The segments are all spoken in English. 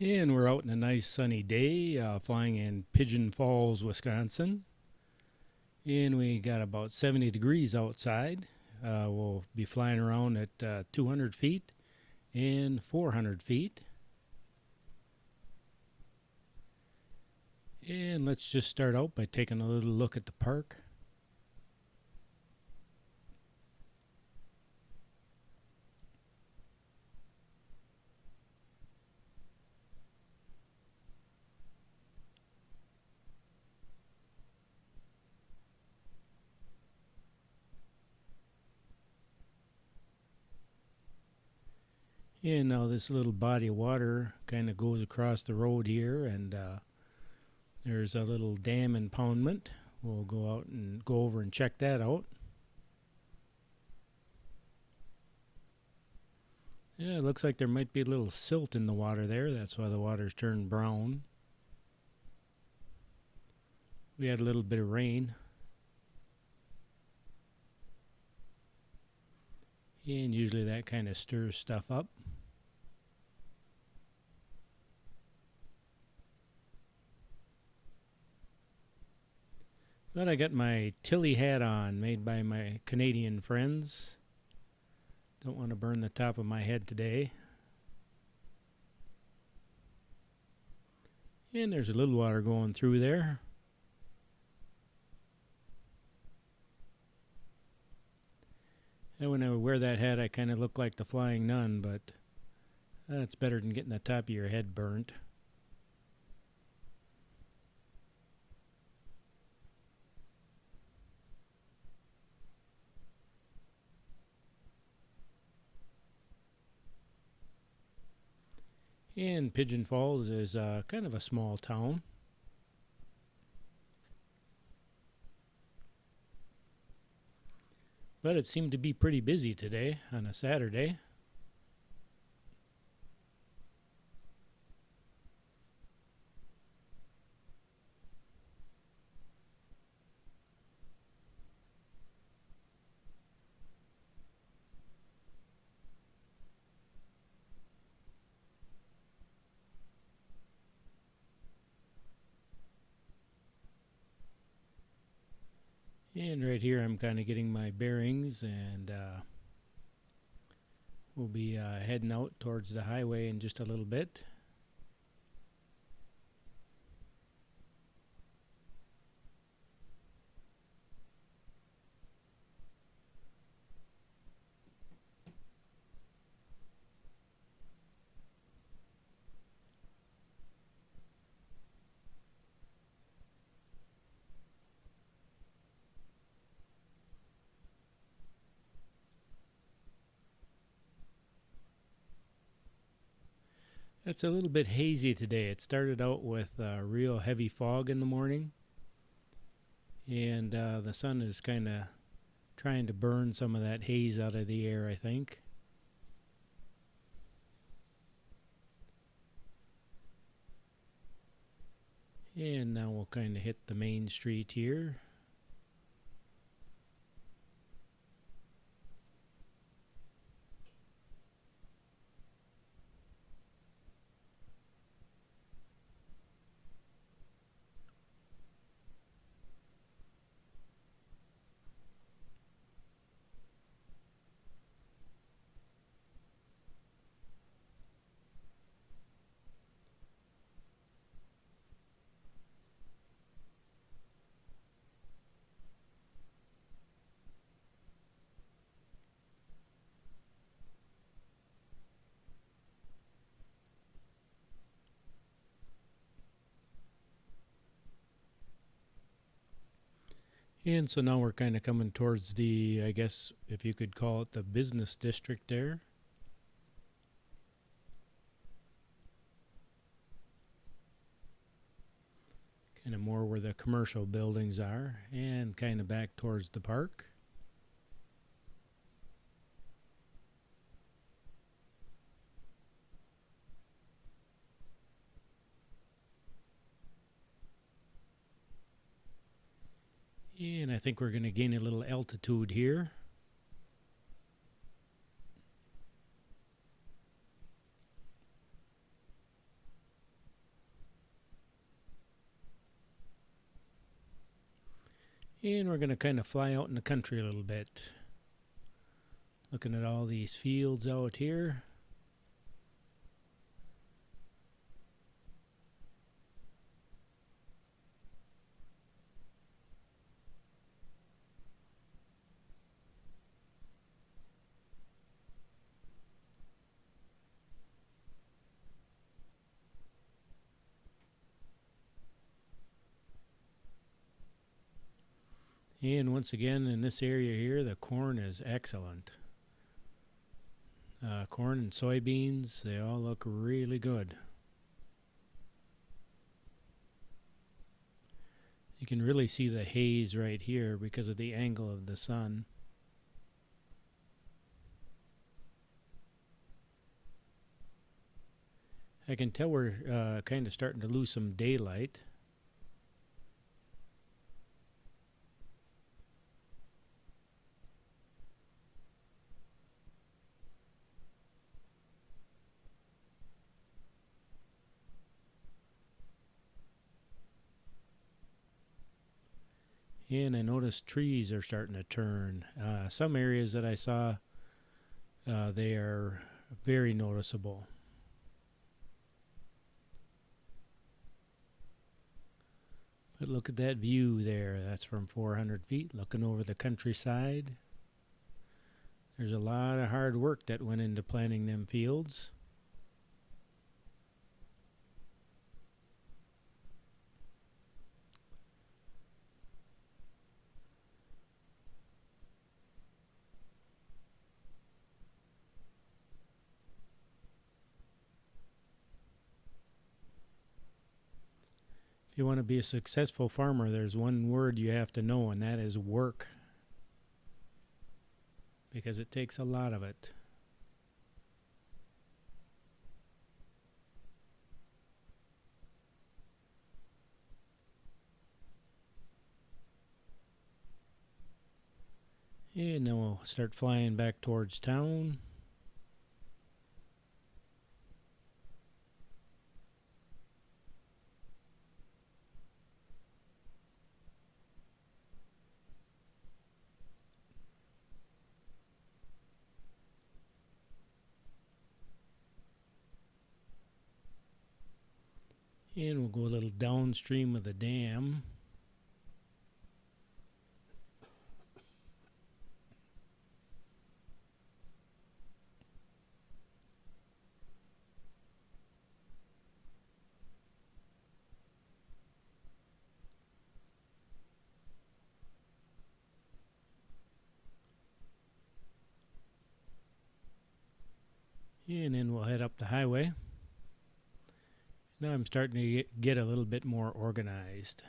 And we're out in a nice sunny day, flying in Pigeon Falls, Wisconsin. And we got about 70 degrees outside. We'll be flying around at 200 feet and 400 feet. And let's just start out by taking a little look at the park. And now this little body of water kind of goes across the road here, and there's a little dam impoundment. We'll go out and go over and check that out. Yeah, it looks like there might be a little silt in the water there. That's why the water's turned brown. We had a little bit of rain. And usually that kind of stirs stuff up. But I got my Tilly hat on, made by my Canadian friends. Don't want to burn the top of my head today. And there's a little water going through there. And when I wear that hat, I kind of look like the Flying Nun, but that's better than getting the top of your head burnt. And Pigeon Falls is kind of a small town. But it seemed to be pretty busy today on a Saturday. And right here I'm kind of getting my bearings, and we'll be heading out towards the highway in just a little bit. It's a little bit hazy today. It started out with real heavy fog in the morning, and the sun is kind of trying to burn some of that haze out of the air, I think. And now we'll kind of hit the main street here. And so now we're kind of coming towards the, I guess, if you could call it the business district there. Kind of more where the commercial buildings are, and kind of back towards the park. And I think we're going to gain a little altitude here. And we're going to kind of fly out in the country a little bit. Looking at all these fields out here. And once again, in this area here, the corn is excellent. Corn and soybeans, they all look really good. You can really see the haze right here because of the angle of the sun. I can tell we're kind of starting to lose some daylight. And I noticed trees are starting to turn. Some areas that I saw, they are very noticeable. But look at that view there. That's from 400 feet, looking over the countryside. There's a lot of hard work that went into planting them fields. If you want to be a successful farmer, there's one word you have to know, and that is work. Because it takes a lot of it. And then we'll start flying back towards town. And we'll go a little downstream of the dam. And then we'll head up the highway. Now I'm starting to get a little bit more organized.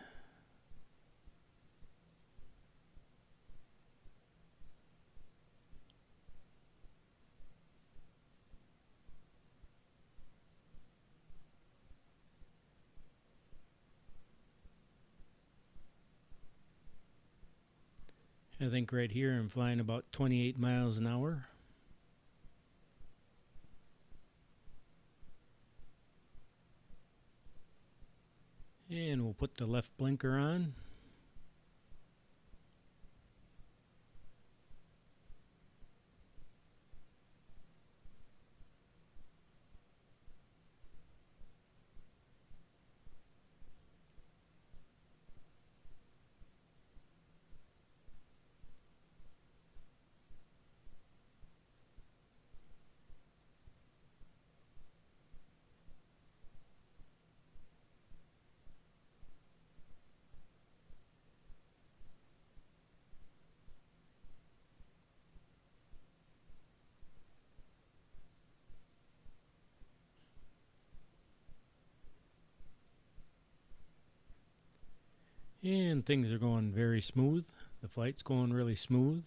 I think right here I'm flying about 28 miles an hour. And we'll put the left blinker on. And things are going very smooth. The flight's going really smooth.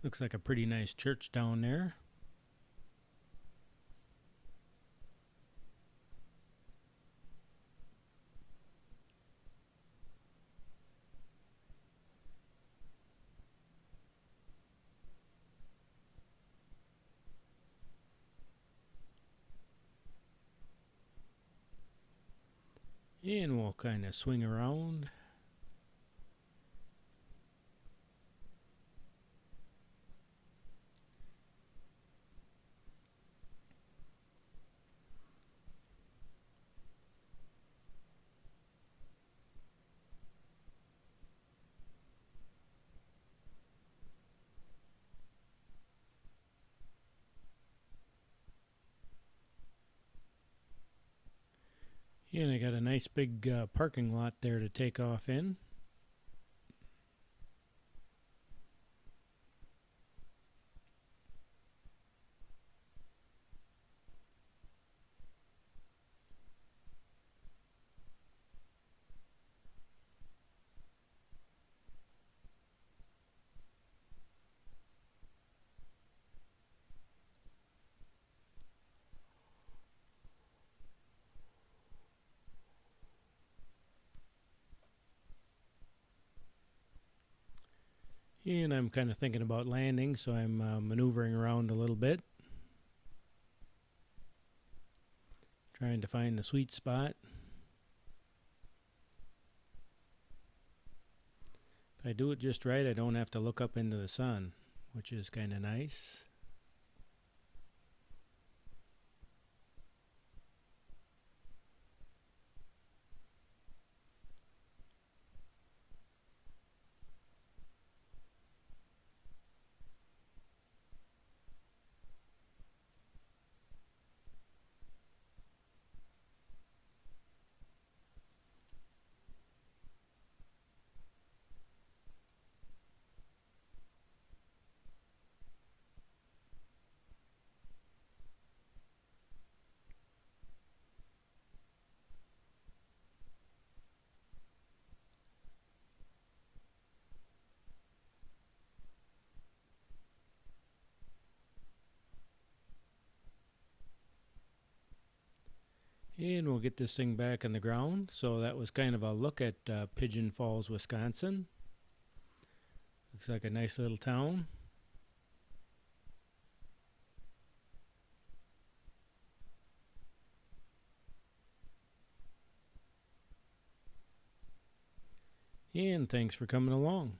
Looks like a pretty nice church down there. And we'll kind of swing around. And I got a nice big parking lot there to take off in. And I'm kind of thinking about landing, so I'm maneuvering around a little bit, trying to find the sweet spot. If I do it just right, I don't have to look up into the sun, which is kind of nice. And we'll get this thing back on the ground. So that was kind of a look at Pigeon Falls, Wisconsin. Looks like a nice little town. And thanks for coming along.